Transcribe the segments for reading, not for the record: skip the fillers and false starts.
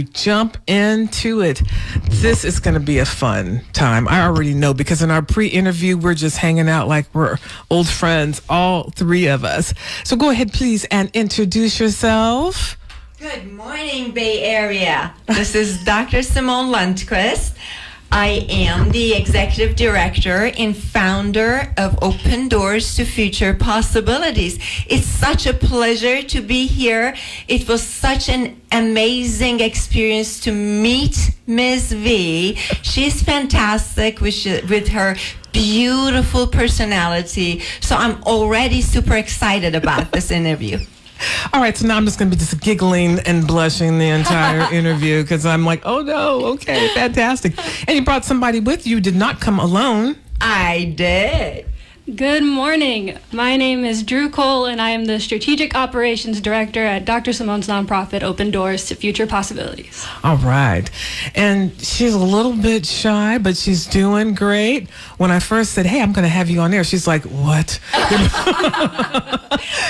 Jump into it. This is going to be a fun time. I already know because in our pre-interview, we're just hanging out like we're old friends, all three of us. So go ahead, please, and introduce yourself. Good morning, Bay Area. This is Dr. Simone Lundquist. I am the executive director and founder of Open Doors to Future Possibilities. It's such a pleasure to be here. It was such an amazing experience to meet Ms. V. She's fantastic with her beautiful personality. So I'm already super excited about this interview. All right, so now I'm just going to be just giggling and blushing the entire interview because I'm like, oh no, okay, fantastic. And you brought somebody with you, did not come alone. I did. Good morning. My name is Drew Cole, and I am the Strategic Operations Director at Dr. Simone's nonprofit, Open Doors to Future Possibilities. All right. And she's a little bit shy, but she's doing great. When I first said, hey, I'm going to have you on there, she's like, what?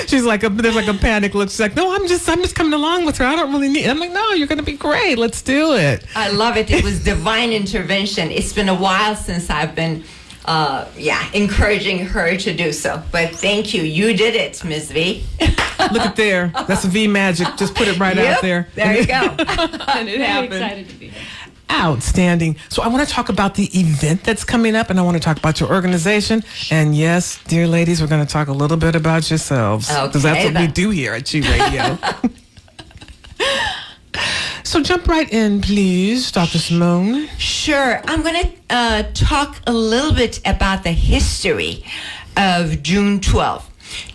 She's like, there's like a panic look. She's like, no, I'm just coming along with her. I don't really need it. I'm like, no, you're going to be great. Let's do it. I love it. It was divine intervention. It's been a while since I've been encouraging her to do so. But thank you. You did it, Ms. V. Look at there. That's V magic. Just put it right out there. There you go. And it happened. Very excited to be here. Outstanding. So I want to talk about the event that's coming up, and I want to talk about your organization. And yes, dear ladies, we're going to talk a little bit about yourselves. Because that's what we do here at G Radio. So jump right in, please, Dr. Simone. Sure. I'm going to talk a little bit about the history of June 12th.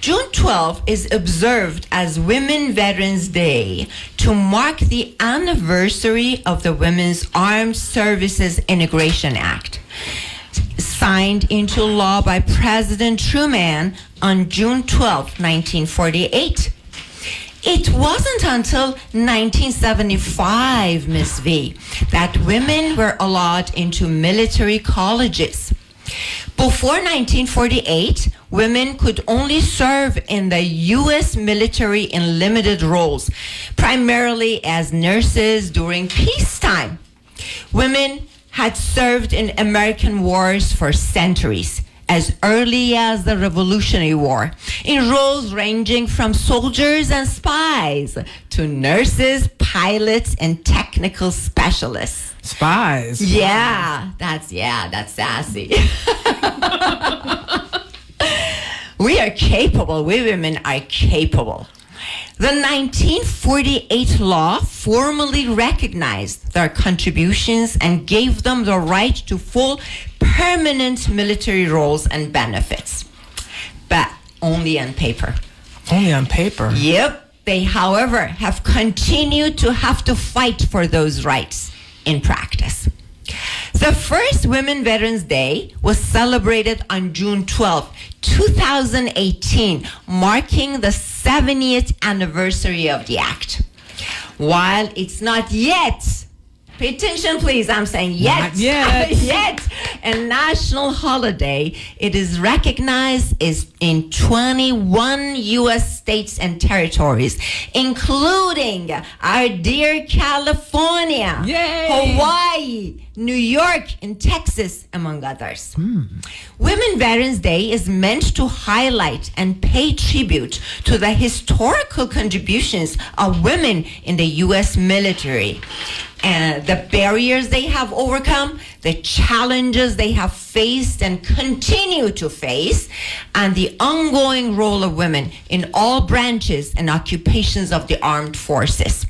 June 12th is observed as Women Veterans Day to mark the anniversary of the Women's Armed Services Integration Act, signed into law by President Truman on June 12, 1948. It wasn't until 1975, Ms. V, that women were allowed into military colleges. Before 1948, women could only serve in the U.S. military in limited roles, primarily as nurses during peacetime. Women had served in American wars for centuries, as early as the Revolutionary War, in roles ranging from soldiers and spies to nurses, pilots, and technical specialists. Spies? Yeah, that's sassy. We are capable. We women are capable. The 1948 law formally recognized their contributions and gave them the right to full permanent military roles and benefits. But only on paper. Only on paper? Yep. They, however, have continued to have to fight for those rights in practice. The first Women Veterans Day was celebrated on June 12, 2018, marking the 70th anniversary of the Act. While it's not yet, pay attention please, I'm saying yet, not yet. yet a national holiday, it is recognized in 21 U.S. states and territories, including our dear California, Yay! Hawaii, New York, and Texas, among others. Women Veterans Day is meant to highlight and pay tribute to the historical contributions of women in the U.S. military, and the barriers they have overcome, the challenges they have faced and continue to face, and the ongoing role of women in all branches and occupations of the armed forces.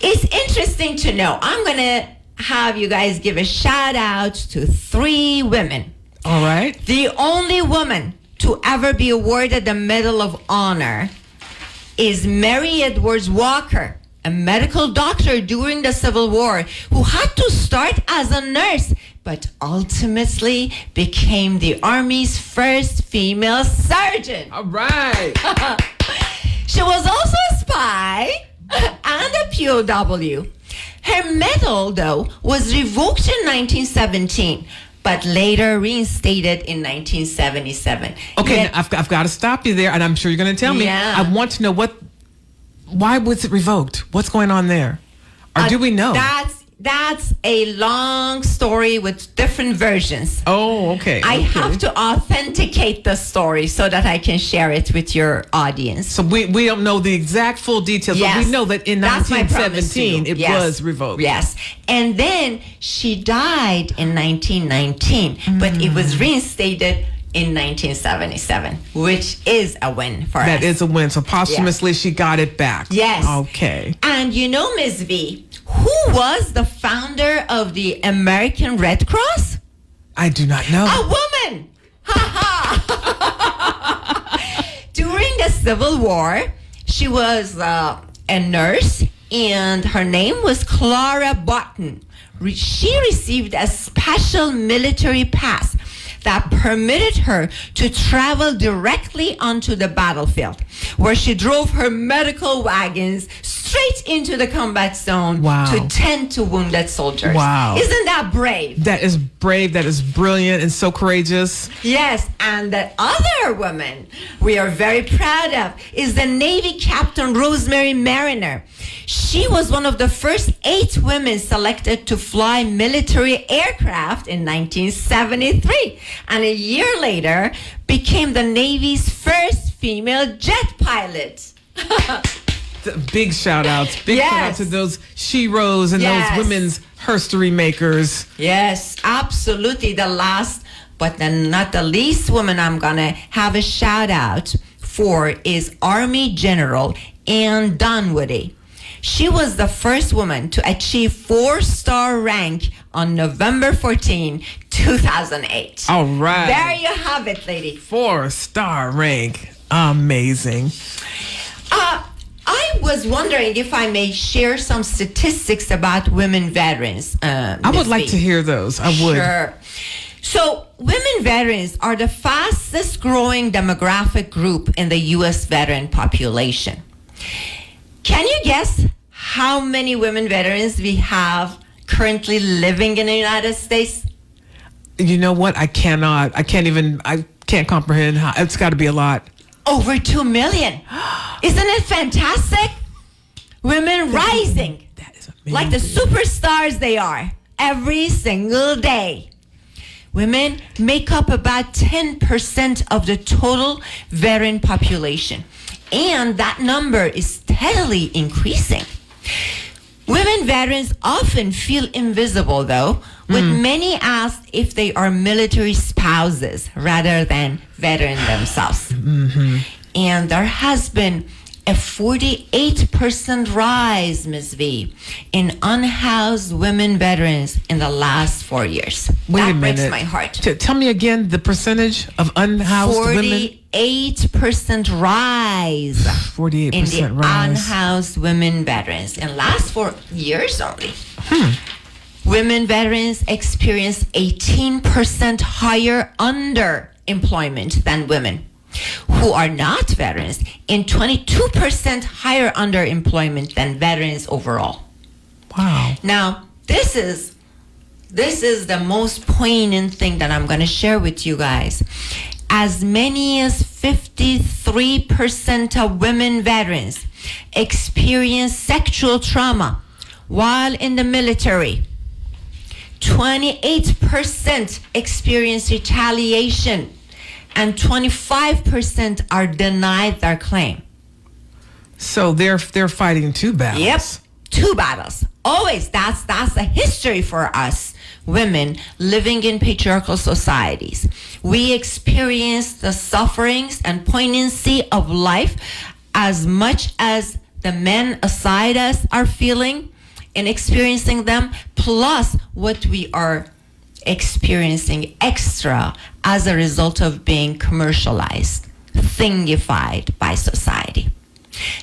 It's interesting to know. I'm going to have you guys give a shout out to 3 women. All right. The only woman to ever be awarded the Medal of Honor is Mary Edwards Walker, a medical doctor during the Civil War who had to start as a nurse, but ultimately became the Army's first female surgeon. All right. She was also a spy and a POW. Her medal, though, was revoked in 1917, but later reinstated in 1977. Okay, now I've got to stop you there, and I'm sure you're going to tell me. Yeah. I want to know why was it revoked? What's going on there? Or do we know? That's a long story with different versions. Oh, okay. I have to authenticate the story so that I can share it with your audience. So we don't know the exact full details, Yes. but we know that in That's my promise to you. 1917 it Yes. was revoked. Yes. And then she died in 1919, but it was reinstated in 1977, which is a win for us. That is a win. So posthumously she got it back. Yes. Okay. And you know, Ms. V, who was the founder of the American Red Cross? I do not know. A woman! Ha ha! During the Civil War, she was a nurse, and her name was Clara Barton. She received a special military pass that permitted her to travel directly onto the battlefield, where she drove her medical wagons straight into the combat zone to tend to wounded soldiers. Wow. Isn't that brave? That is brave. That is brilliant and so courageous. Yes, and the other woman we are very proud of is the Navy Captain Rosemary Mariner. She was one of the first 8 women selected to fly military aircraft in 1973, and a year later became the Navy's first female jet pilot. Big shout outs. Big shout out to those sheroes and those women's herstory makers. Yes, absolutely. The last, but then not the least woman I'm going to have a shout out for is Army General Anne Dunwoody. She was the first woman to achieve 4-star rank on November 14, 2008. All right. There you have it, lady. 4-star rank. Amazing. I was wondering if I may share some statistics about women veterans. I would like to hear those. I would. Sure. So, women veterans are the fastest growing demographic group in the U.S. veteran population. Can you guess how many women veterans we have currently living in the United States? You know what? I can't comprehend how. It's got to be a lot. Over 2 million. Isn't it fantastic? Women rising. That is amazing. Like the superstars they are every single day. Women make up about 10% of the total veteran population. And that number is steadily increasing. Women veterans often feel invisible, though, with many asked if they are military spouses rather than veteran themselves. And there has been a 48% rise, Ms. V, in unhoused women veterans in the last 4 years. Wait a minute. That breaks my heart. Tell me again the percentage of unhoused women. 48% rise 48% in the rise. unhoused women veterans in the last 4 years only. Women veterans experience 18% higher underemployment than women who are not veterans, and 22% higher underemployment than veterans overall. Wow. Now, this is the most poignant thing that I'm going to share with you guys. As many as 53% of women veterans experience sexual trauma while in the military. 28% experience retaliation, and 25% are denied their claim. So they're fighting 2 battles. Yep, 2 battles. Always, that's a history for us women living in patriarchal societies. We experience the sufferings and poignancy of life as much as the men aside us are feeling and experiencing them, plus what we are experiencing extra as a result of being commercialized, thingified by society.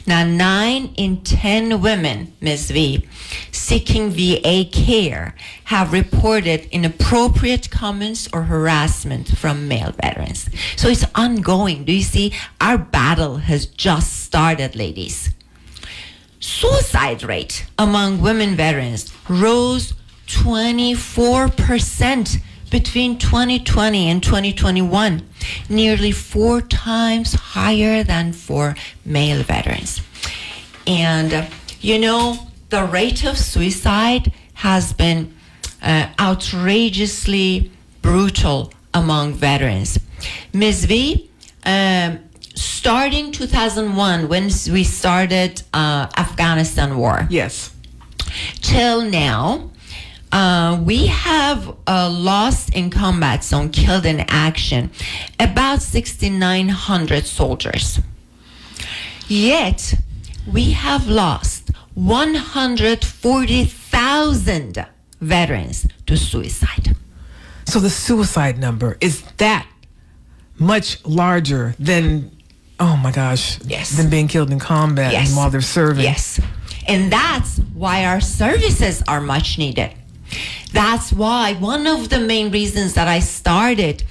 Now, 9 in 10 women, Ms. V, seeking VA care have reported inappropriate comments or harassment from male veterans. So it's ongoing. Do you see? Our battle has just started, ladies. Suicide rate among women veterans rose 24% between 2020 and 2021, nearly 4 times higher than for male veterans. And, the rate of suicide has been outrageously brutal among veterans. Ms. V, starting 2001, when we started Afghanistan war, Yes. till now, we have lost in combat zone, killed in action, about 6,900 soldiers. Yet, we have lost 140,000 veterans to suicide. So the suicide number is that much larger than, oh my gosh, Yes. than being killed in combat Yes. and while they're serving. Yes. And that's why our services are much needed. That's why one of the main reasons that I started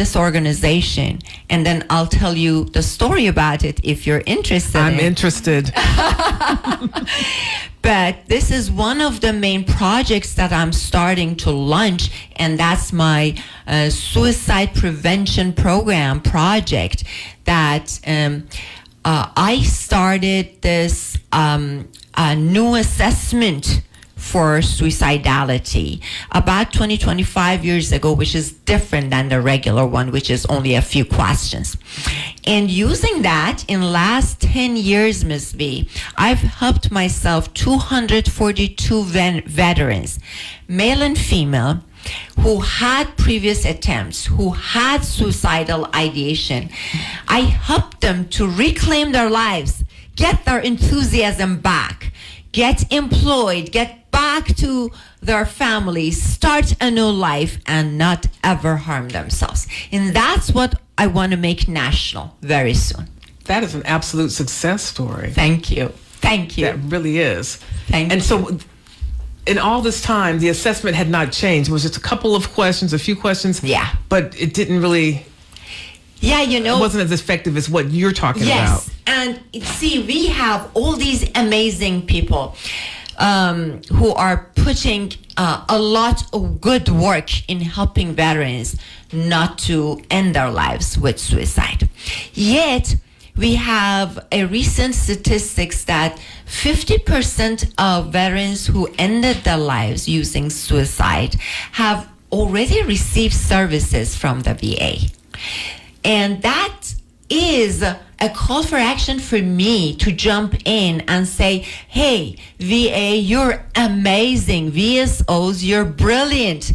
this organization, and then I'll tell you the story about it if you're interested. I'm interested. But this is one of the main projects that I'm starting to launch, and that's my suicide prevention program project that I started this new assessment for suicidality about 25 years ago, which is different than the regular one, which is only a few questions. And using that, in last 10 years, Ms. V, I've helped myself 242 veterans, male and female, who had previous attempts, who had suicidal ideation. I helped them to reclaim their lives, get their enthusiasm back, get employed, get back to their families, start a new life, and not ever harm themselves. And that's what I want to make national very soon. That is an absolute success story. Thank you. Thank you. That really is. Thank and you. so in all this time, the assessment had not changed. It was just a couple of questions, a few questions. Yeah. But it didn't really, Yeah, you know. it wasn't as effective as what you're talking Yes. about. And see, we have all these amazing people who are putting a lot of good work in helping veterans not to end their lives with suicide. Yet, we have a recent statistics that 50% of veterans who ended their lives using suicide have already received services from the VA. And that is a call for action for me to jump in and say, hey, VA, you're amazing. VSOs, you're brilliant.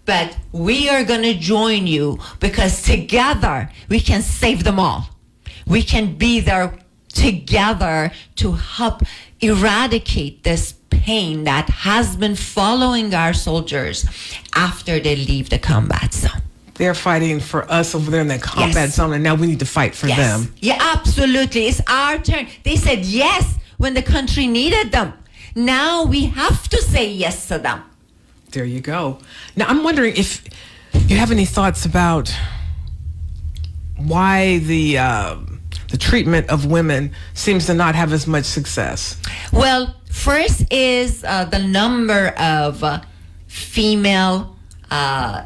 But we are going to join you because together we can save them all. We can be there together to help eradicate this pain that has been following our soldiers after they leave the combat zone. They're fighting for us over there in that combat Yes. zone, and now we need to fight for Yes. them. Yeah, absolutely. It's our turn. They said yes when the country needed them. Now we have to say yes to them. There you go. Now, I'm wondering if you have any thoughts about why the treatment of women seems to not have as much success. Well, first is the number of female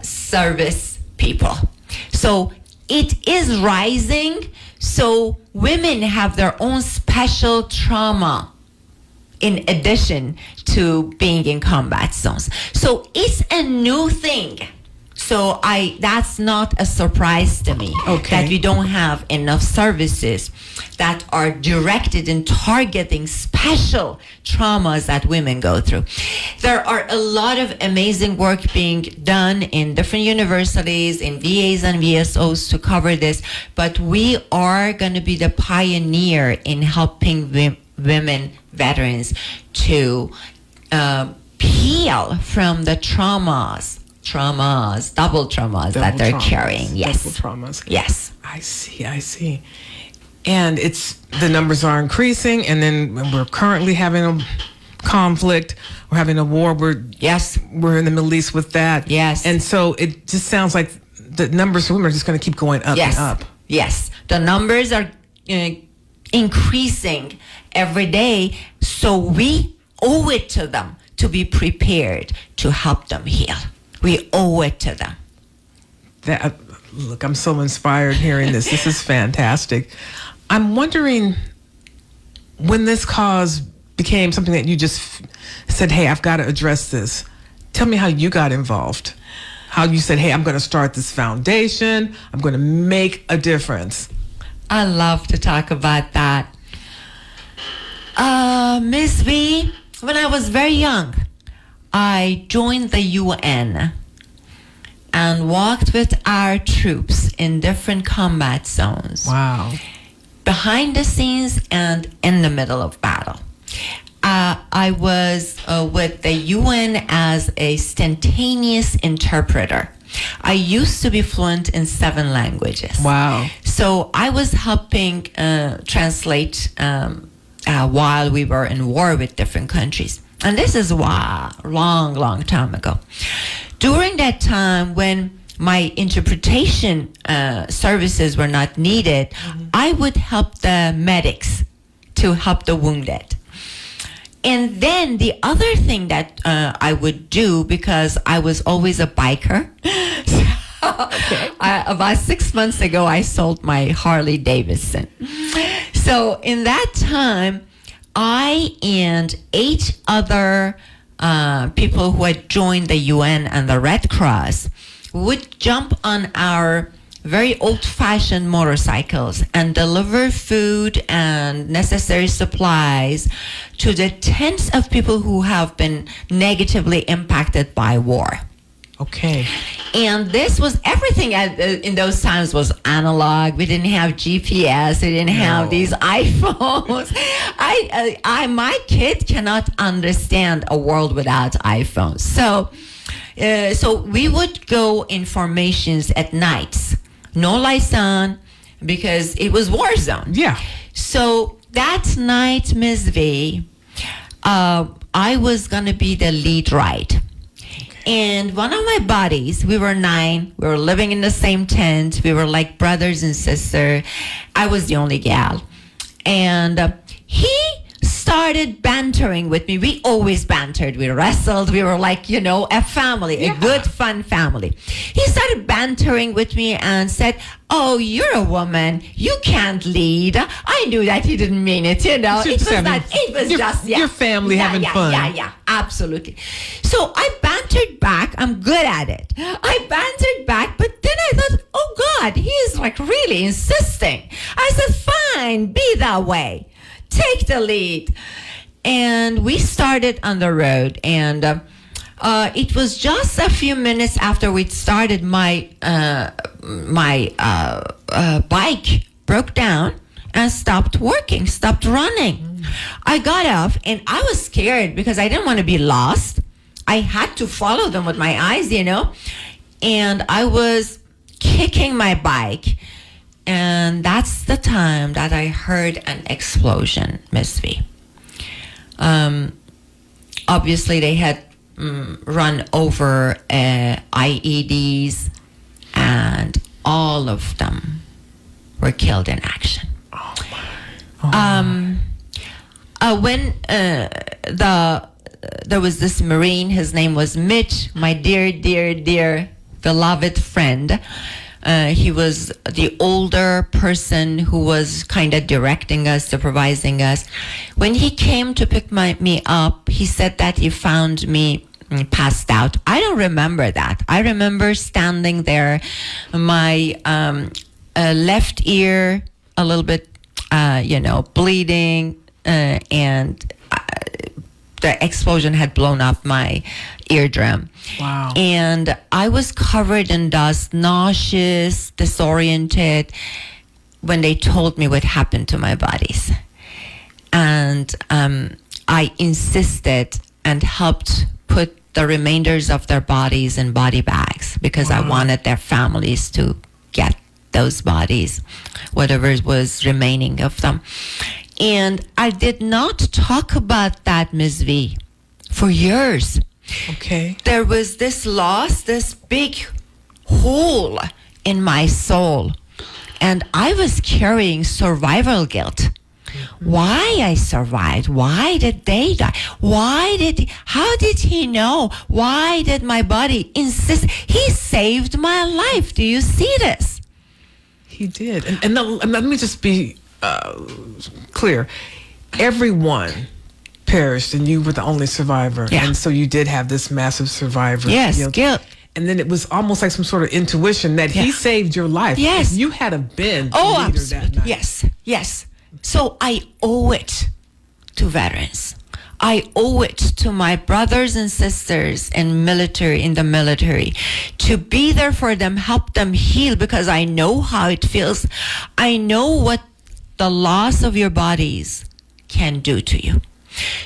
service people. So it is rising. So women have their own special trauma in addition to being in combat zones. So it's a new thing. So that's not a surprise to me that we don't have enough services that are directed in targeting special traumas that women go through. There are a lot of amazing work being done in different universities, in VAs and VSOs to cover this, but we are going to be the pioneer in helping women veterans to heal from the double traumas that they're carrying. Yes. Double traumas. Yes. I see. And the numbers are increasing, and then we're currently having a conflict. We're having a war. We're in the Middle East with that. Yes. And so it just sounds like the numbers of women are just going to keep going up and up. Yes. The numbers are increasing every day, so we owe it to them to be prepared to help them heal. We owe it to them. Look, I'm so inspired hearing this. This is fantastic. I'm wondering when this cause became something that you just said, hey, I've got to address this. Tell me how you got involved. How you said, hey, I'm going to start this foundation. I'm going to make a difference. I love to talk about that. Miss V, when I was very young, I joined the UN and walked with our troops in different combat zones. Wow. Behind the scenes and in the middle of battle. I was with the UN as a instantaneous interpreter. I used to be fluent in 7 languages. Wow. So I was helping translate while we were in war with different countries. And this is long time ago. During that time when my interpretation services were not needed, I would help the medics to help the wounded. And then the other thing that I would do, because I was always a biker, about 6 months ago, I sold my Harley Davidson. So in that time, I and 8 other people who had joined the UN and the Red Cross would jump on our very old-fashioned motorcycles and deliver food and necessary supplies to the tens of people who have been negatively impacted by war. Okay. And this was everything in those times was analog. We didn't have GPS. We didn't have these iPhones. My kid cannot understand a world without iPhones. So we would go in formations at nights. No lights on, because it was war zone. Yeah. So that night, Ms. V, I was going to be the lead ride. And one of my buddies, we were 9, we were living in the same tent, we were like brothers and sisters. I was the only gal. And he started bantering with me. We always bantered. We wrestled. We were like, a family, a good, fun family. He started bantering with me and said, oh, you're a woman. You can't lead. I knew that he didn't mean it, It was just your family having fun. Yeah, absolutely. So I bantered back. I'm good at it. I bantered back, but then I thought, oh God, he is like really insisting. I said, fine, be that way. Take the lead. And we started on the road, and it was just a few minutes after we'd started, my bike broke down and stopped working, stopped running. I got off, and I was scared because I didn't want to be lost. I had to follow them with my eyes, and I was kicking my bike. And that's the time that I heard an explosion, Miss V. Obviously, they had run over IEDs, and all of them were killed in action. When there was this Marine, his name was Mitch, my dear, beloved friend. He was the older person who was kind of directing us, supervising us. When he came to pick me up, he said that he found me passed out. I don't remember that. I remember standing there, my left ear a little bit, bleeding, and the explosion had blown up my eardrum. Wow. And I was covered in dust, nauseous, disoriented, when they told me what happened to my bodies. And I insisted and helped put the remainders of their bodies in body bags, because I wanted their families to get those bodies, whatever was remaining of them. And I did not talk about that, Ms. V, for years. Okay. There was this loss, this big hole in my soul. And I was carrying survival guilt. Why I survived? Why did they die? How did he know? Why did my body insist? He saved my life. Do you see this? He did. And let me just be clear. Everyone perished and you were the only survivor. Yeah. And so you did have this massive survivor Yes, guilt. guilt. And then it was almost like some sort of intuition that he saved your life. Yes. If you had have been the Oh, leader that absolutely. night. Yes, yes. So I owe it to veterans. I owe it to my brothers and sisters in the military, to be there for them, help them heal, because I know how it feels. I know what the loss of your bodies can do to you.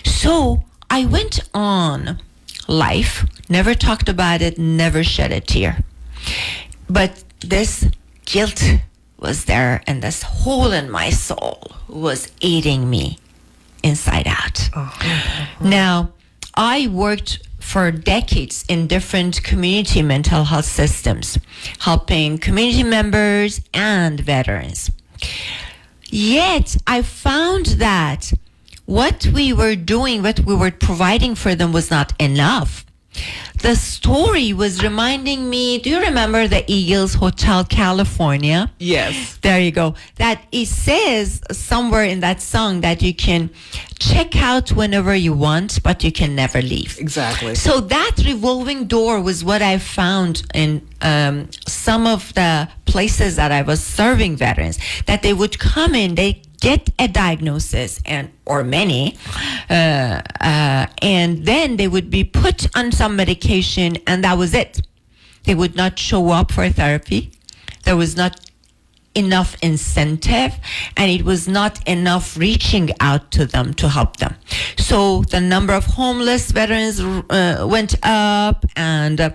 So I went on life, never talked about it, never shed a tear. But this guilt was there, and this hole in my soul was eating me inside out. Now, I worked for decades in different community mental health systems, helping community members and veterans. Yet, I found that what we were doing, what we were providing for them was not enough. The story was reminding me, do you remember the Eagles Hotel California? Yes. There you go. That it says somewhere in that song that you can check out whenever you want, but you can never leave. Exactly. So that revolving door was what I found in some of the places that I was serving veterans, that they would come in, they get a diagnosis or many, and then they would be put on some medication, and that was it. They would not show up for therapy. There was not enough incentive, and it was not enough reaching out to them to help them. So the number of homeless veterans went up, and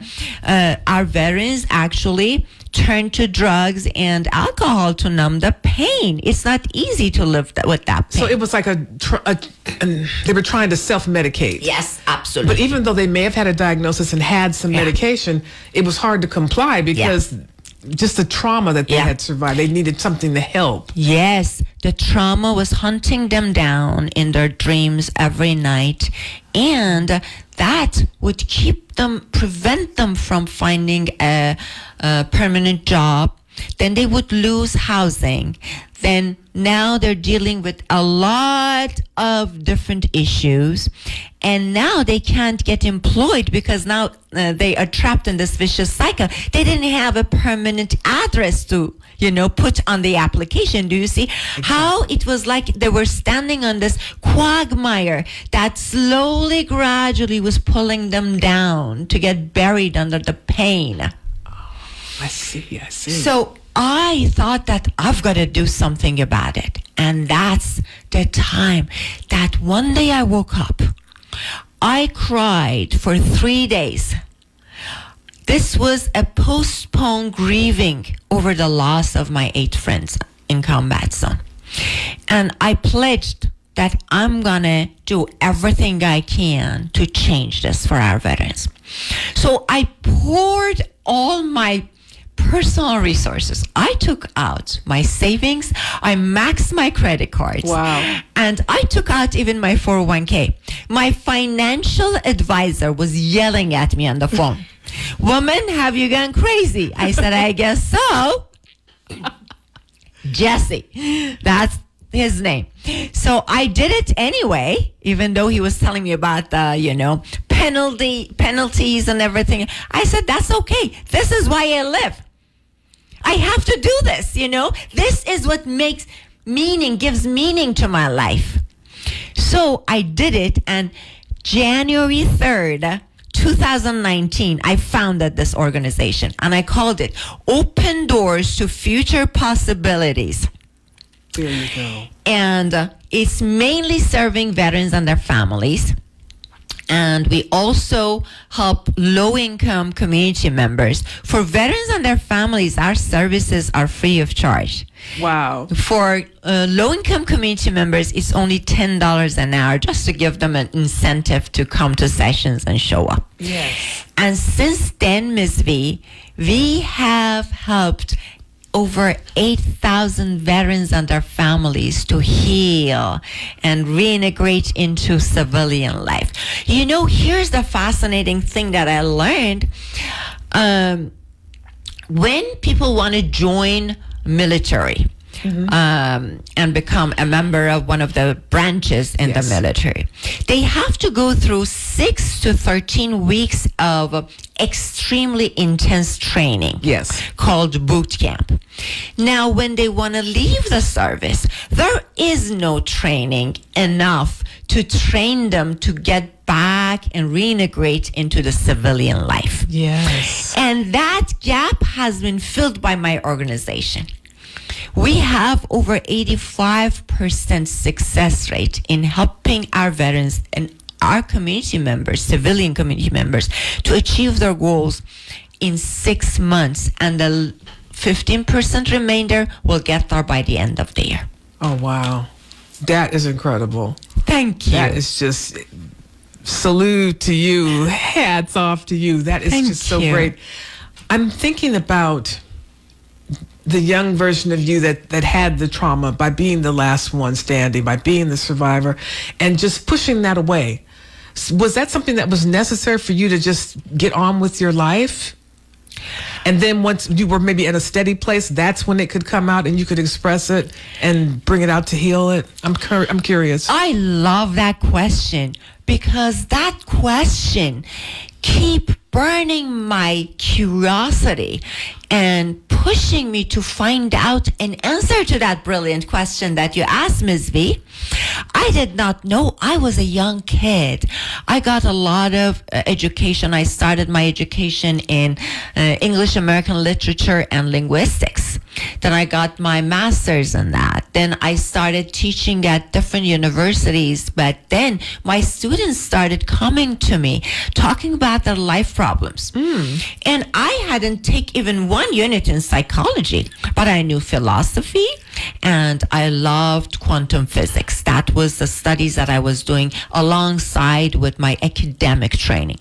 our veterans actually turned to drugs and alcohol to numb the pain. It's not easy to live with that pain. So it was like they were trying to self-medicate. Yes, absolutely. But even though they may have had a diagnosis and had some medication, it was hard to comply because just the trauma that they had survived. They needed something to help. Yes, the trauma was hunting them down in their dreams every night, and that would prevent them from finding a permanent job. Then they would lose housing. Then now they're dealing with a lot of different issues, and now they can't get employed because now they are trapped in this vicious cycle. They didn't have a permanent address to, put on the application. Do you see how it was like they were standing on this quagmire that slowly, gradually was pulling them down to get buried under the pain? I see. So I thought that I've got to do something about it. And that's the time that one day I woke up. I cried for 3 days. This was a postponed grieving over the loss of my 8 friends in combat zone. And I pledged that I'm going to do everything I can to change this for our veterans. So I poured all my personal resources. I took out my savings. I maxed my credit cards. Wow. And I took out even my 401k. My financial advisor was yelling at me on the phone. Woman, have you gone crazy? I said, I guess so. Jesse, that's his name. So I did it anyway, even though he was telling me about the, penalties and everything. I said, that's okay. This is why I live. I have to do this, This is what gives meaning to my life. So I did it, and January 3rd, 2019, I founded this organization, and I called it Open Doors to Future Possibilities. There you go. And it's mainly serving veterans and their families. And we also help low-income community members. For veterans and their families, our services are free of charge. Wow. For low-income community members, it's only $10 an hour, just to give them an incentive to come to sessions and show up. Yes. And since then, Ms. V, we have helped over 8,000 veterans and their families to heal and reintegrate into civilian life. Here's the fascinating thing that I learned. When people want to join military, and become a member of one of the branches in the military, they have to go through 6 to 13 weeks of extremely intense training called boot camp. Now, when they want to leave the service, there is no training enough to train them to get back and reintegrate into the civilian life. Yes. And that gap has been filled by my organization. We have over 85% success rate in helping our veterans and our community members, civilian community members, to achieve their goals in 6 months. And the 15% remainder will get there by the end of the year. Oh, wow. That is incredible. Thank you. That is just salute to you. Hats off to you. That is just so great. I'm thinking about the young version of you that had the trauma by being the last one standing, by being the survivor, and just pushing that away. Was that something that was necessary for you to just get on with your life? And then once you were maybe in a steady place, that's when it could come out and you could express it and bring it out to heal it? I'm curious. I love that question because that question keep burning my curiosity and pushing me to find out an answer to that brilliant question that you asked, Ms. V. I did not know. I was a young kid. I got a lot of education. I started my education in English, American literature, and linguistics. Then I got my master's in that. Then I started teaching at different universities. But then my students started coming to me, talking about their life problems. And I hadn't taken even one unit in psychology, but I knew philosophy and I loved quantum physics. That was the studies that I was doing alongside with my academic training.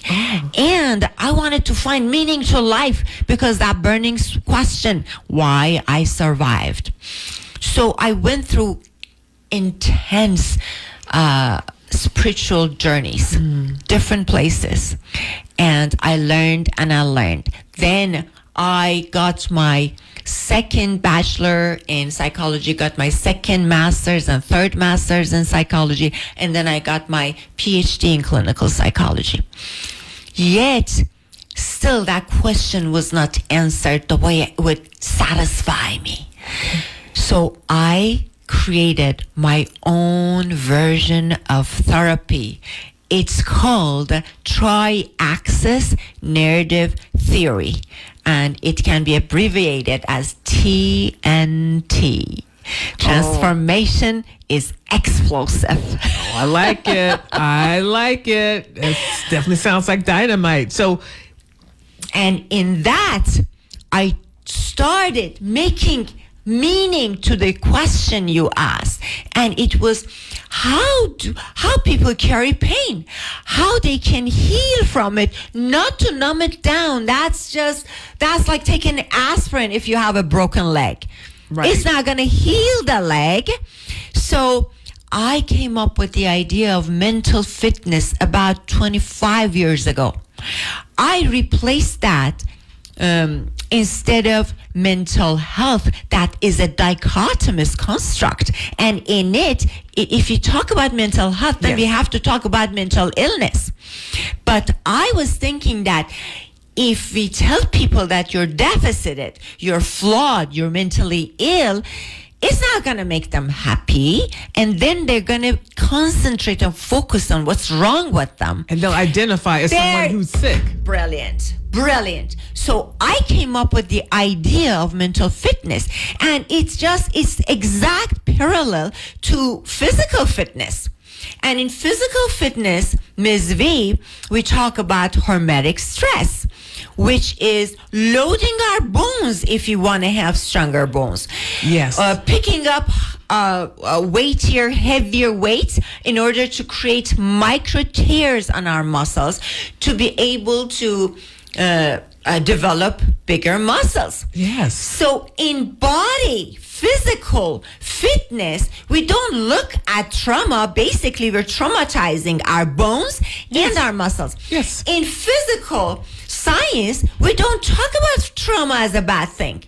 And I wanted to find meaning to life because that burning question, why I survived. So I went through intense spiritual journeys, different places. And I learned and I learned. Then I got my second bachelor in psychology, got my second master's and third master's in psychology, and then I got my Ph.D. in clinical psychology. Yet, still that question was not answered the way it would satisfy me. So I created my own version of therapy. It's called Tri-Axis Narrative Theory, and it can be abbreviated as TNT. Transformation is explosive. I like it. I like it. It definitely sounds like dynamite. So, and in that, I started making meaning to the question you asked, and it was how people carry pain, how they can heal from it, not to numb it down. That's like taking aspirin if you have a broken leg. Right. It's not going to heal the leg. So I came up with the idea of mental fitness about 25 years ago. I replaced that instead of mental health, that is a dichotomous construct. And in it, if you talk about mental health, then we have to talk about mental illness. But I was thinking that if we tell people that you're deficited, you're flawed, you're mentally ill, it's not going to make them happy. And then they're going to concentrate and focus on what's wrong with them. And they'll identify as someone who's sick. Brilliant. So I came up with the idea of mental fitness. And it's exact parallel to physical fitness. And in physical fitness, Ms. V, we talk about hormetic stress, which is loading our bones if you want to have stronger bones. Yes. Picking up weightier, heavier weights in order to create micro tears on our muscles to be able to develop bigger muscles. Yes. So in body, physical fitness, we don't look at trauma. Basically, we're traumatizing our bones and our muscles. Yes. In physical science, we don't talk about trauma as a bad thing.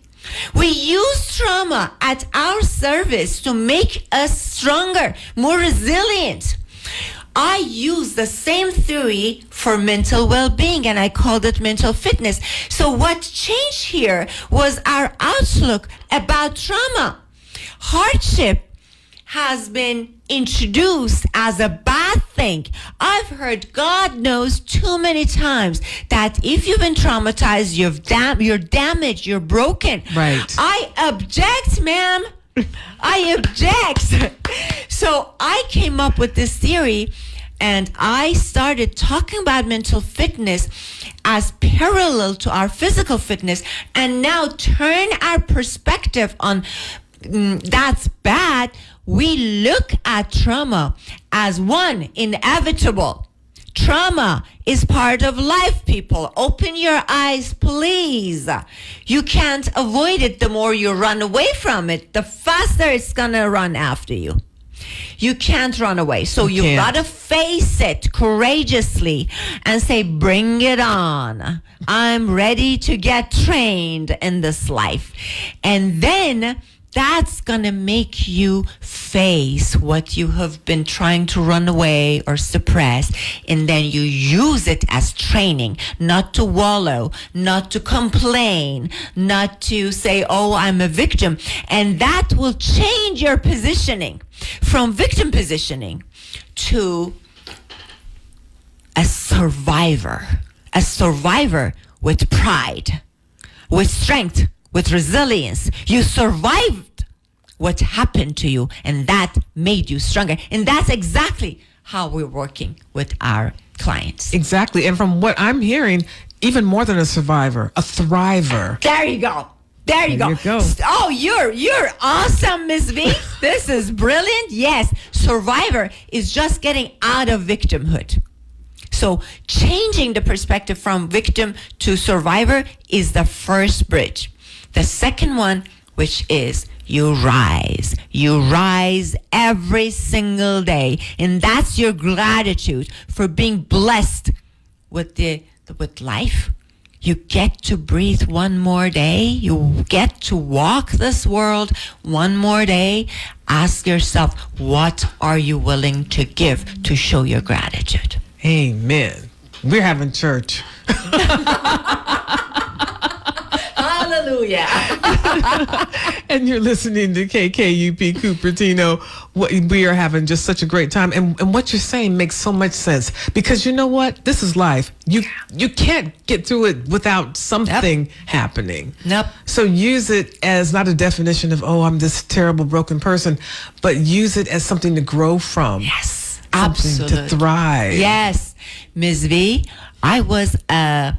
We use trauma at our service to make us stronger, more resilient. I use the same theory for mental well-being, and I called it mental fitness. So what changed here was our outlook about trauma. Hardship has been introduced as a bad thing. I've heard God knows too many times that if you've been traumatized, you're damaged, you're broken. Right. I object, ma'am. I object. So I came up with this theory, and I started talking about mental fitness as parallel to our physical fitness, and now turn our perspective on that's bad. We look at trauma as one, inevitable. Trauma is part of life, people. Open your eyes, please. You can't avoid it. The more you run away from it, the faster it's gonna run after you. You can't run away. So you've got to face it courageously and say, bring it on. I'm ready to get trained in this life. And then that's going to make you face what you have been trying to run away or suppress. And then you use it as training, not to wallow, not to complain, not to say, oh, I'm a victim. And that will change your positioning from victim positioning to a survivor with pride, with strength, with resilience. You survived what happened to you, and that made you stronger. And that's exactly how we're working with our clients. Exactly. And from what I'm hearing, even more than a survivor, a thriver. There you go. There you go. Oh, you're awesome, Ms. V. This is brilliant. Yes, survivor is just getting out of victimhood. So changing the perspective from victim to survivor is the first bridge. The second one, which is you rise. You rise every single day. And that's your gratitude for being blessed with life. You get to breathe one more day. You get to walk this world one more day. Ask yourself, what are you willing to give to show your gratitude? Amen. We're having church. Hallelujah. And you're listening to KKUP Cupertino. We are having just such a great time. And what you're saying makes so much sense. Because you know what? This is life. You can't get through it without something happening. Nope. So use it as not a definition of, oh, I'm this terrible, broken person, but use it as something to grow from. Yes, something absolutely. to thrive. Yes. Ms. V, I was not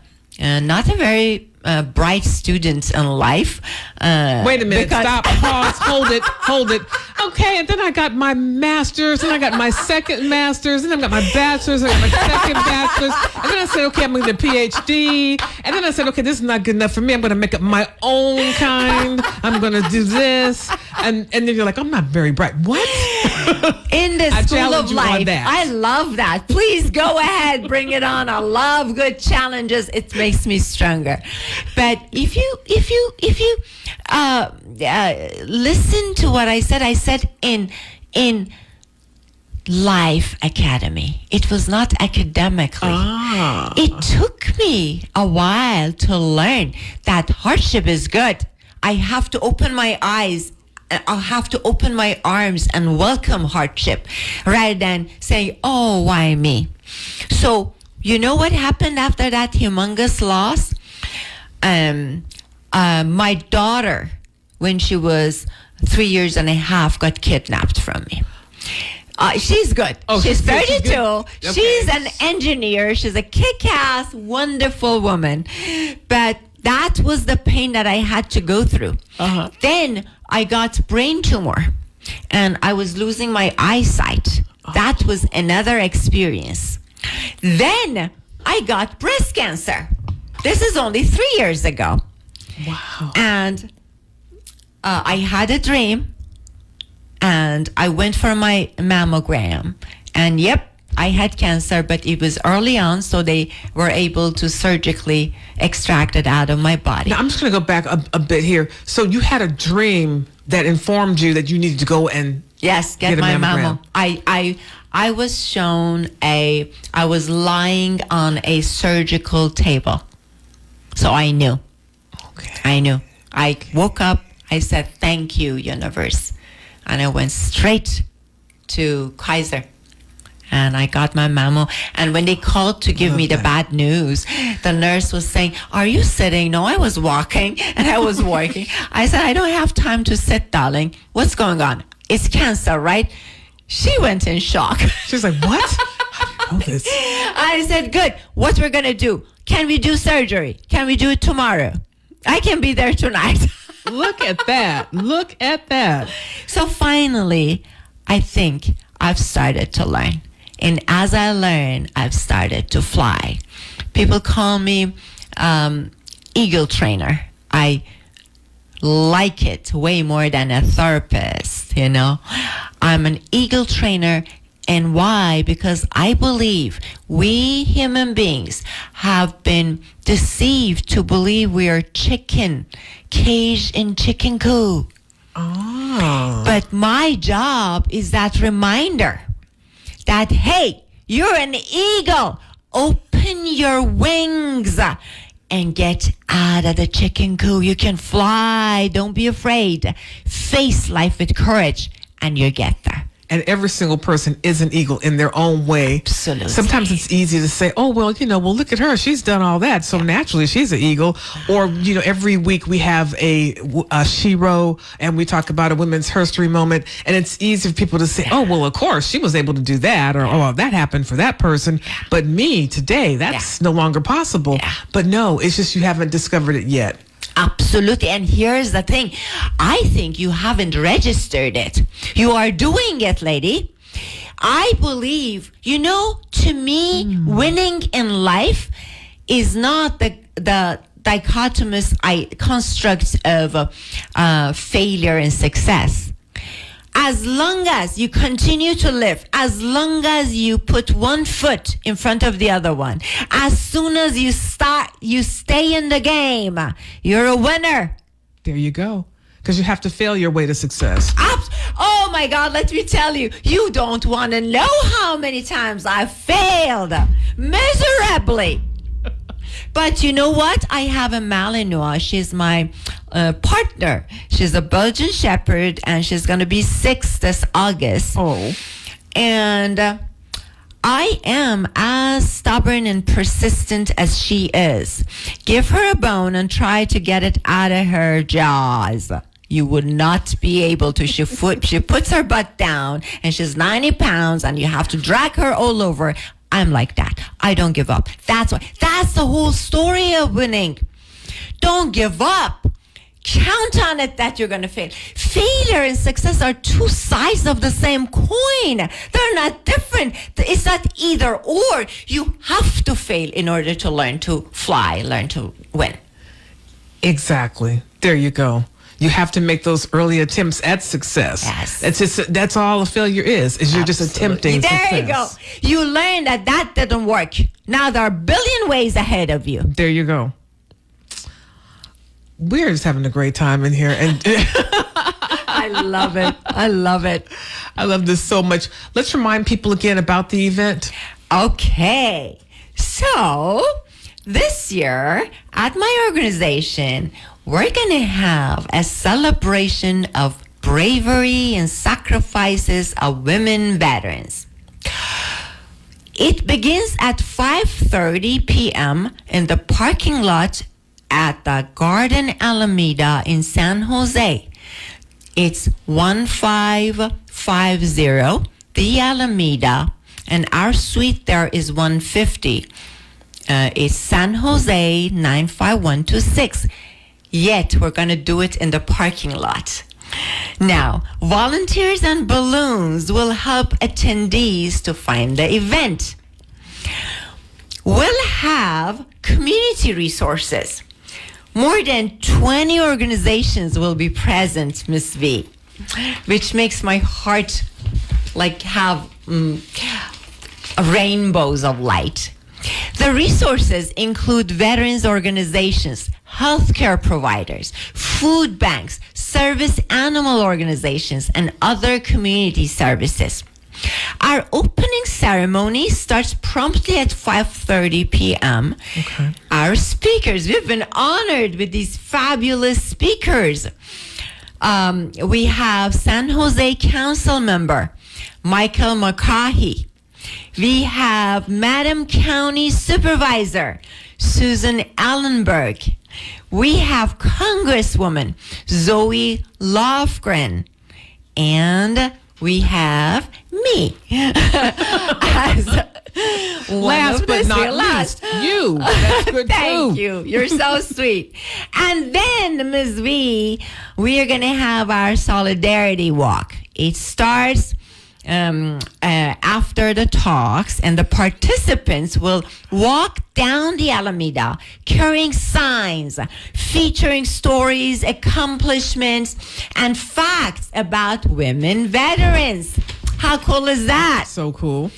a very bright student in life. Wait a minute, stop, pause, hold it. Okay, and then I got my master's, and I got my second master's, and I got my bachelor's, and I got my second bachelor's, and then I said, okay, I'm going to get a Ph.D., and then I said, okay, this is not good enough for me. I'm going to make up my own kind. I'm going to do this, and then you're like, I'm not very bright. What? In the I school of challenge you on life. that. I love that. Please go ahead, bring it on. I love good challenges. It makes me stronger. But if you listen to what I said in Life Academy. It was not academically. It took me a while to learn that hardship is good. I have to open my eyes. I'll have to open my arms and welcome hardship rather than saying, oh, why me? So, you know what happened after that humongous loss? My daughter, when she was 3 years and a half, got kidnapped from me. She's good. Oh, she's she's good. 32. She's good. Okay. She's an engineer. She's a kick-ass, wonderful woman. But that was the pain that I had to go through. Then I got brain tumor, and I was losing my eyesight. That was another experience. Then I got breast cancer. This is only 3 years ago. Wow. And I had a dream, and I went for my mammogram, and yep, I had cancer, but it was early on, so they were able to surgically extract it out of my body. Now, I'm just going to go back a bit here. So you had a dream that informed you that you needed to go and Yes, get my mammo. I was shown I was lying on a surgical table. So I knew. Okay. I knew. I woke up, I said, thank you, universe. And I went straight to Kaiser. And I got my mammo. And when they called to give me the bad news, the nurse was saying, are you sitting? No, I was walking and I was working. I said, I don't have time to sit, darling. What's going on? It's cancer, right? She went in shock. She was like, what? How do you know this? I said, good. What we're going to do? Can we do surgery? Can we do it tomorrow? I can be there tonight. Look at that. Look at that. So finally, I think I've started to learn. And as I learn, I've started to fly. People call me eagle trainer. I like it way more than a therapist, you know. I'm an eagle trainer. And why? Because I believe we human beings have been deceived to believe we are chicken, caged in chicken coop. Oh. But my job is that reminder that, hey, you're an eagle. Open your wings and get out of the chicken coop. You can fly. Don't be afraid. Face life with courage, and you'll get there. And every single person is an eagle in their own way. Absolutely. Sometimes it's easy to say, oh, well, look at her. She's done all that. So naturally, she's an eagle. Or, every week we have a Shiro and we talk about a women's history moment. And it's easy for people to say, oh, well, of course, she was able to do that. Or, oh, that happened for that person. But me today, that's no longer possible. Yeah. But no, it's just you haven't discovered it yet. Absolutely. And here's the thing. I think you haven't registered it. You are doing it, lady. I believe, to me, winning in life is not the dichotomous construct of failure and success. As long as you continue to live, as long as you put one foot in front of the other one, as soon as you stay in the game, you're a winner. There you go. Because you have to fail your way to success. Oh my God, let me tell you, you don't want to know how many times I failed miserably. But you know what? I have a Malinois. She's my partner. She's a Belgian Shepherd, and she's going to be 6 this August. Oh. And I am as stubborn and persistent as she is. Give her a bone and try to get it out of her jaws. You would not be able to. She puts her butt down, and she's 90 pounds, and you have to drag her all over. I'm like that. I don't give up. That's the whole story of winning. Don't give up. Count on it that you're going to fail. Failure and success are two sides of the same coin. They're not different. It's not either or. You have to fail in order to learn to fly, learn to win. Exactly. There you go. You have to make those early attempts at success. Yes. That's all a failure is you're just attempting there success. You go. You learn that didn't work. Now there are a billion ways ahead of you. There you go. We're just having a great time in here. And I love it. I love it. I love this so much. Let's remind people again about the event. Okay. So this year at my organization, we're going to have a celebration of bravery and sacrifices of women veterans. It begins at 5:30 p.m. in the parking lot at the Garden Alameda in San Jose. It's 1550 the Alameda, and our suite there is 150. It's San Jose 95126. Yet we're going to do it in the parking lot. Now, volunteers and balloons will help attendees to find the event. We'll have community resources. More than 20 organizations will be present, Ms. V, which makes my heart have rainbows of light. The resources include veterans organizations, healthcare providers, food banks, service animal organizations, and other community services. Our opening ceremony starts promptly at 5:30 p.m. Okay. Our speakers, we've been honored with these fabulous speakers. We have San Jose Council member Michael McCaughey. We have Madam County Supervisor Susan Allenberg. We have Congresswoman Zoe Lofgren. And we have me. Last but not least, you. That's good Thank too. you. You're so sweet. And then, Ms. V, we are going to have our solidarity walk. It starts after the talks, and the participants will walk down the Alameda carrying signs featuring stories, accomplishments, and facts about women veterans. How cool is that? So cool.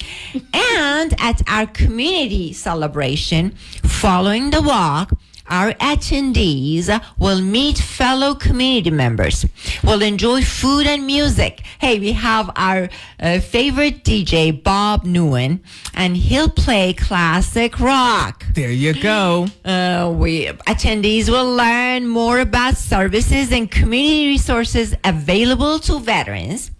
And at our community celebration, following the walk, our attendees will meet fellow community members. We'll enjoy food and music. Hey, we have our favorite DJ, Bob Nguyen, and he'll play classic rock. There you go. Attendees will learn more about services and community resources available to veterans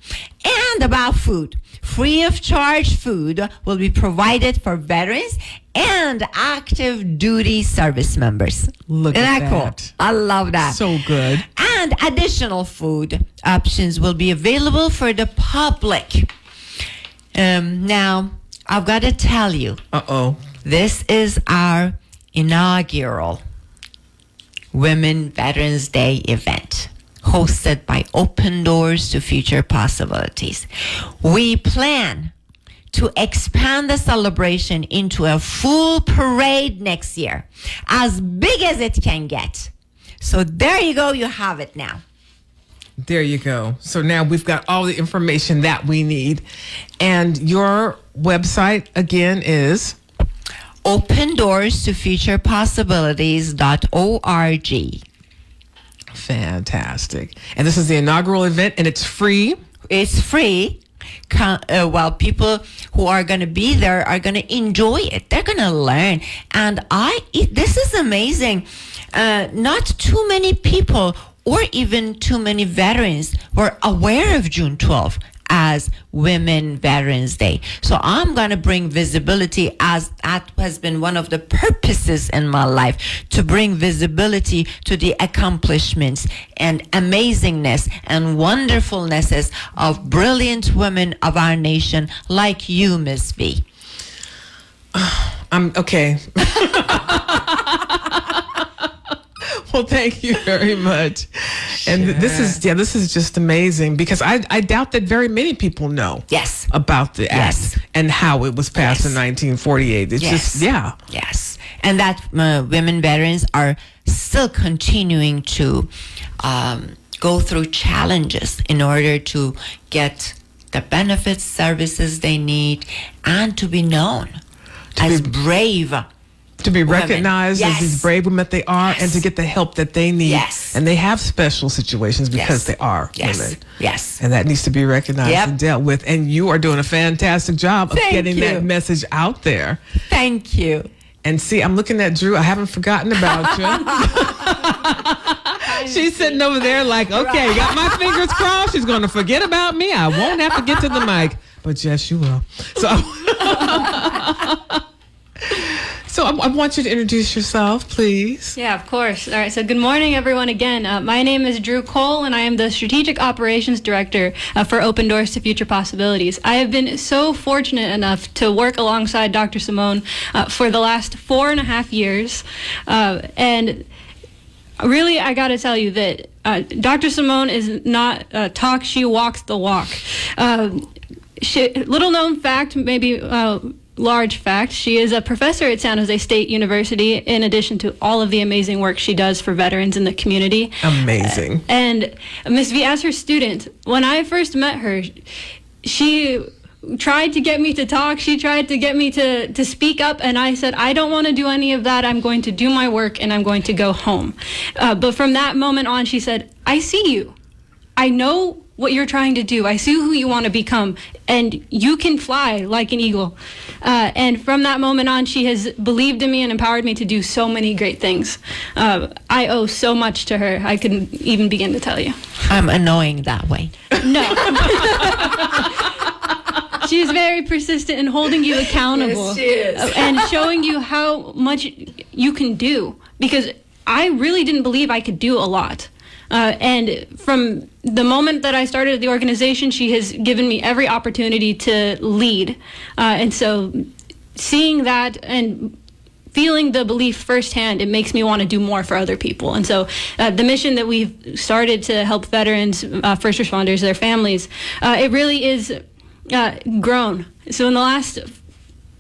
and about food. Free of charge food will be provided for veterans and active duty service members. Look Isn't at that cool? that. I love that. So good. And additional food options will be available for the public. Now, I've got to tell you, this is our inaugural Women Veterans Day event, hosted by Open Doors to Future Possibilities. We plan to expand the celebration into a full parade next year, as big as it can get. So there you go, you have it now. There you go. So now we've got all the information that we need. And your website again is? Open Doors to Future Possibilities.org. Fantastic. And this is the inaugural event, and it's free? It's free. Well, people who are going to be there are going to enjoy it. They're going to learn. And this is amazing. Not too many people or even too many veterans were aware of June 12th as Women Veterans Day. So I'm going to bring visibility, as that has been one of the purposes in my life, to bring visibility to the accomplishments and amazingness and wonderfulnesses of brilliant women of our nation like you, Ms. V. I'm okay. Well, thank you very much. And this is just amazing, because I doubt that very many people know about the act and how it was passed in 1948. It's just, Yes. And that women veterans are still continuing to go through challenges in order to get the benefits, services they need, and to be known as brave. To be recognized as these brave women that they are, and to get the help that they need. Yes. And they have special situations because they are women. Yes. And that needs to be recognized and dealt with. And you are doing a fantastic job of getting that message out there. Thank you. And see, I'm looking at Drew. I haven't forgotten about you. She's sitting over there like, okay, got my fingers crossed. She's going to forget about me. I won't have to get to the mic. But yes, you will. So I want you to introduce yourself, please. Yeah, of course. All right, so good morning, everyone, again. My name is Drew Cole, and I am the Strategic Operations Director for Open Doors to Future Possibilities. I have been so fortunate enough to work alongside Dr. Simone for the last 4.5 years. And really, I got to tell you that Dr. Simone is not talk, she walks the walk. Little known fact, maybe large fact, she is a professor at San Jose State University, in addition to all of the amazing work she does for veterans in the community. Amazing. And Ms. V, as her student, when I first met her, she tried to get me to talk. She tried to get me to speak up, and I said, I don't want to do any of that. I'm going to do my work, and I'm going to go home. But from that moment on, she said, I see you. I know what you're trying to do. I see who you want to become, and you can fly like an eagle. And from that moment on, she has believed in me and empowered me to do so many great things. I owe so much to her. I couldn't even begin to tell you. I'm annoying that way. No. She is very persistent in holding you accountable. Yes, she is. And showing you how much you can do. Because I really didn't believe I could do a lot. And from the moment that I started the organization, she has given me every opportunity to lead. And so seeing that and feeling the belief firsthand, it makes me want to do more for other people. And so the mission that we've started to help veterans, first responders, their families, it really is grown. So in the last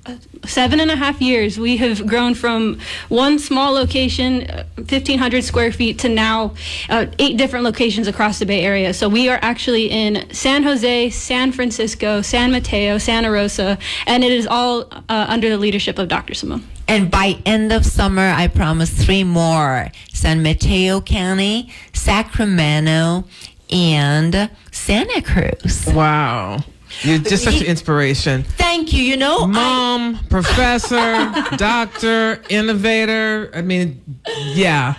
7.5 years, we have grown from one small location, 1,500 square feet, to now 8 different locations across the Bay Area. So we are actually in San Jose, San Francisco, San Mateo, Santa Rosa, and it is all under the leadership of Dr. Simone. And by end of summer, I promise 3 more. San Mateo County, Sacramento, and Santa Cruz. Wow. You're just such an inspiration. Thank you. You know, Mom, professor, doctor, innovator. I mean, yeah.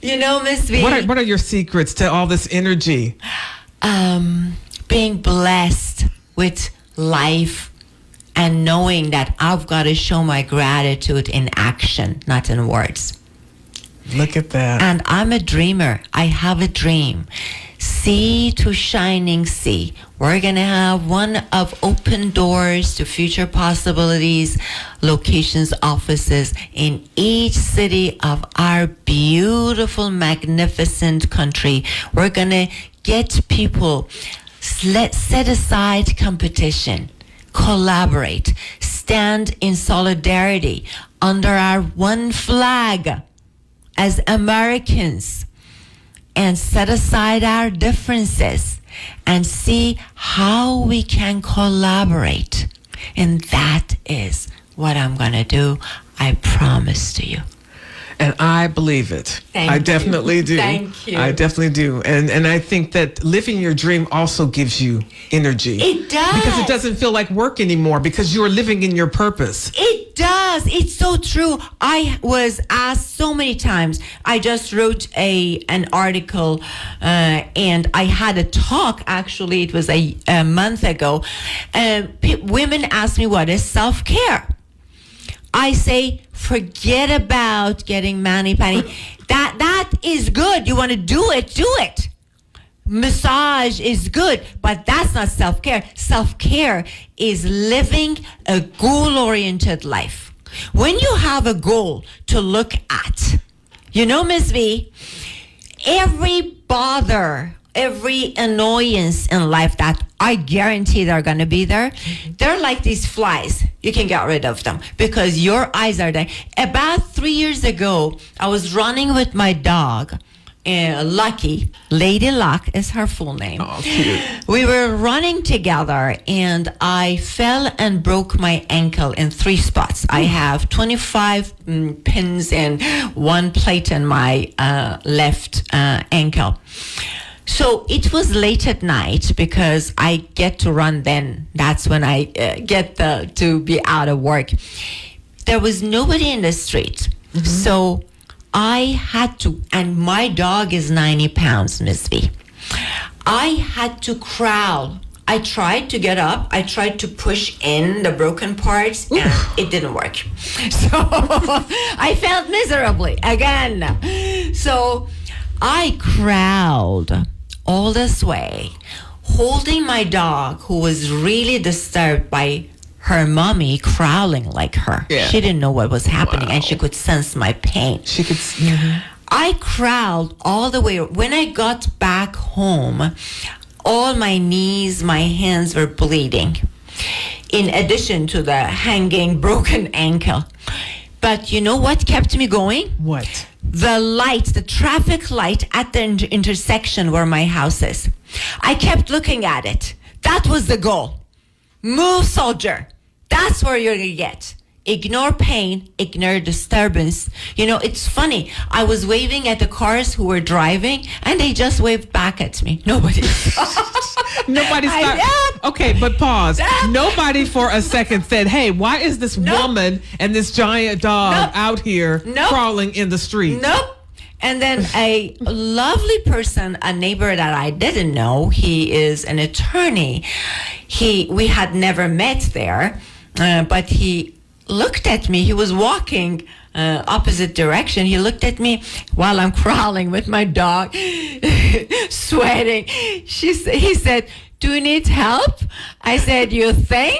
You know, Miss V. What are your secrets to all this energy? Being blessed with life and knowing that I've got to show my gratitude in action, not in words. Look at that. And I'm a dreamer. I have a dream. Sea to shining sea. We're going to have one of open doors to future possibilities, locations, offices in each city of our beautiful, magnificent country. We're going to get people, set aside competition, collaborate, stand in solidarity under our one flag as Americans, and set aside our differences and see how we can collaborate. And that is what I'm going to do. I promise to you. And I believe it. Thank I you. definitely do. Thank you. I definitely do. And I think that living your dream also gives you energy. It does. Because it doesn't feel like work anymore because you are living in your purpose. It does. It's so true. I was asked so many times. I just wrote an article and I had a talk, actually, it was a month ago. Women ask me, what is self-care? I say, forget about getting mani-pedi. That is good. You want to do it. Massage is good, but that's not self-care. Self-care is living a goal-oriented life. When you have a goal to look at, you know, Ms. V, every bother, every annoyance in life that I guarantee they're going to be there, they're like these flies. You can get rid of them because your eyes are there. About 3 years ago, I was running with my dog, Lucky. Lady Luck is her full name. Oh, cute. We were running together and I fell and broke my ankle in 3 spots. I have 25 pins and 1 plate in my left ankle. So it was late at night because I get to run then. That's when I get to be out of work. There was nobody in the street. Mm-hmm. So I had to, and my dog is 90 pounds, Miss V. I had to crawl. I tried to get up. I tried to push in the broken parts, and it didn't work. So I felt miserably again. So I crawled all this way, holding my dog, who was really disturbed by her mommy crawling like her. Yeah. She didn't know what was happening, Wow. and she could sense my pain. She could. Mm-hmm. I crawled all the way. When I got back home, all my knees, my hands were bleeding, in addition to the hanging broken ankle. But you know what kept me going? What? The light, the traffic light at the intersection where my house is. I kept looking at it. That was the goal. Move, soldier. That's where you're going to get. Ignore pain, ignore disturbance. You know, it's funny. I was waving at the cars who were driving, and they just waved back at me. Nobody Nobody stopped. Okay, but pause. Nobody for a second said, hey, why is this woman and this giant dog out here crawling in the street? Nope. And then a lovely person, a neighbor that I didn't know, he is an attorney. We had never met there, but he looked at me. He was walking opposite direction. He looked at me while I'm crawling with my dog, sweating. He said, do you need help? I said, you think?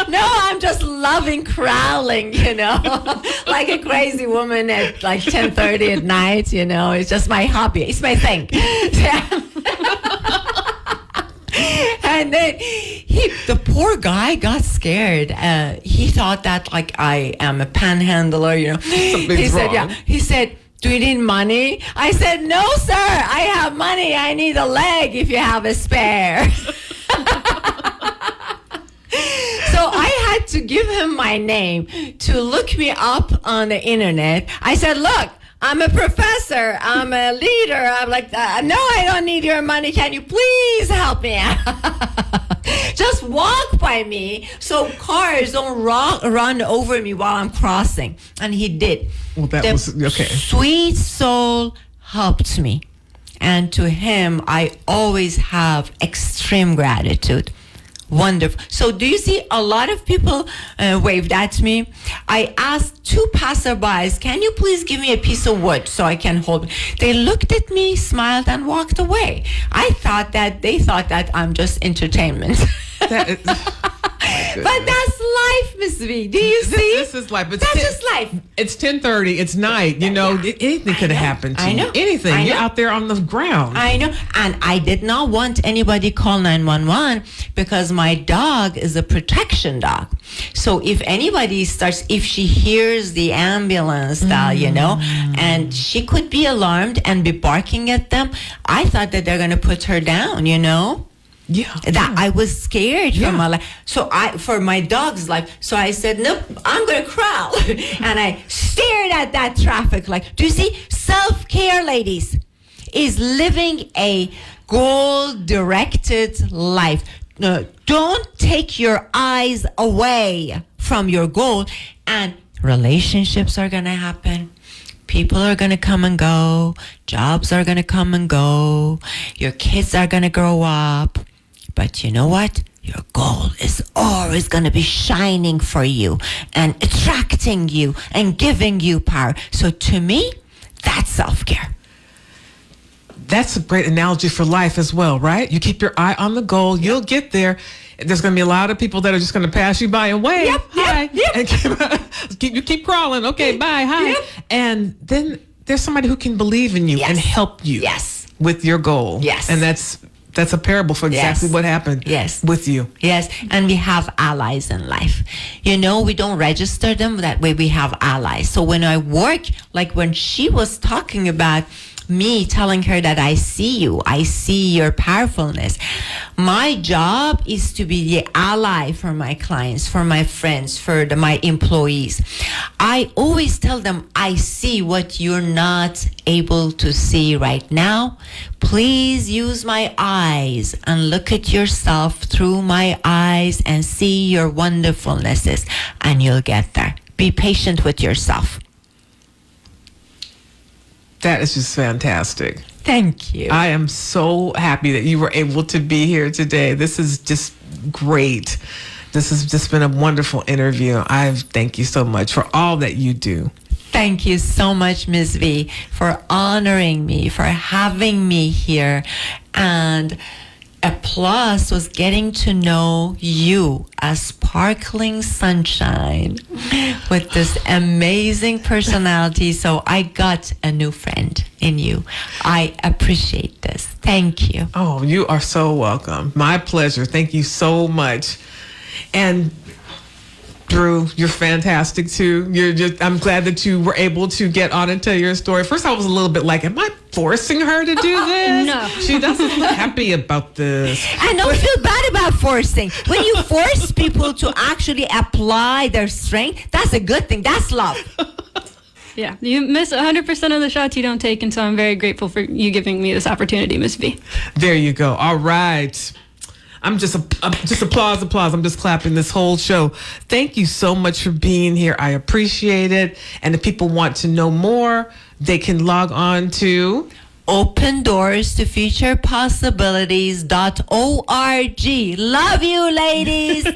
No, I'm just loving crawling, like a crazy woman at like 10:30 at night, It's just my hobby. It's my thing. And then the poor guy got scared. He thought that like I am a panhandler, He said, yeah. He said, do you need money? I said, no, sir. I have money. I need a leg if you have a spare. So I had to give him my name to look me up on the internet. I said, look, I'm a professor. I'm a leader. I'm like, no, I don't need your money. Can you please help me out? Just walk by me so cars don't run over me while I'm crossing. And he did. Well, that was okay. Sweet soul helped me. And to him, I always have extreme gratitude. Wonderful. So do you see a lot of people waved at me? I asked 2 passerbys, can you please give me a piece of wood so I can hold it? They looked at me, smiled, and walked away. They thought that I'm just entertainment. But that's life, Miss V. Do you see? This is life. That's just life. It's 10:30. It's night. Anything could have happened to you. Anything. You're out there on the ground. I know. And I did not want anybody call 911 because my dog is a protection dog. So if anybody if she hears the ambulance, and she could be alarmed and be barking at them, I thought that they're going to put her down, Yeah. I was scared for my life. So for my dog's life. So I said, nope, I'm going to crawl. And I stared at that traffic light. Do you see? Self-care, ladies, is living a goal-directed life. Don't take your eyes away from your goal, and relationships are going to happen. People are going to come and go. Jobs are going to come and go. Your kids are going to grow up. But you know what? Your goal is always going to be shining for you and attracting you and giving you power. So to me, that's self-care. That's a great analogy for life as well, right? You keep your eye on the goal. You'll get there. There's going to be a lot of people that are just going to pass you by and wave. Hi. And keep crawling. Okay, bye. Hi. And then there's somebody who can believe in you and help you with your goal. Yes. And that's a parable for exactly what happened with you. Yes, and we have allies in life. We don't register them. That way we have allies. So when I work, like when she was talking about me telling her that I see you, I see your powerfulness. My job is to be the ally for my clients, for my friends, for my employees. I always tell them, I see what you're not able to see right now. Please use my eyes and look at yourself through my eyes and see your wonderfulnesses, and you'll get there. Be patient with yourself. That is just fantastic. Thank you. I am so happy that you were able to be here today. This is just great. This has just been a wonderful interview. I thank you so much for all that you do. Thank you so much, Ms. V, for honoring me, for having me here. And a plus was getting to know you, a sparkling sunshine with this amazing personality. So I got a new friend in you. I appreciate this. Thank you. Oh, you are so welcome. My pleasure. Thank you so much. And Drew, you're fantastic too. I'm glad that you were able to get on and tell your story. First, I was a little bit like, am I forcing her to do this? No. She doesn't look happy about this. And don't feel bad about forcing. When you force people to actually apply their strength, that's a good thing. That's love. Yeah, you miss 100% of the shots you don't take, and so I'm very grateful for you giving me this opportunity, Ms. V. There you go. All right. I'm just applause. I'm just clapping this whole show. Thank you so much for being here. I appreciate it. And if people want to know more, they can log on to Open Doors to Future Possibilities.org. Love you, ladies.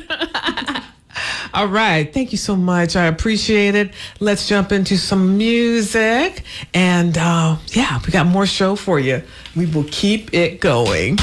All right. Thank you so much. I appreciate it. Let's jump into some music. And we got more show for you. We will keep it going.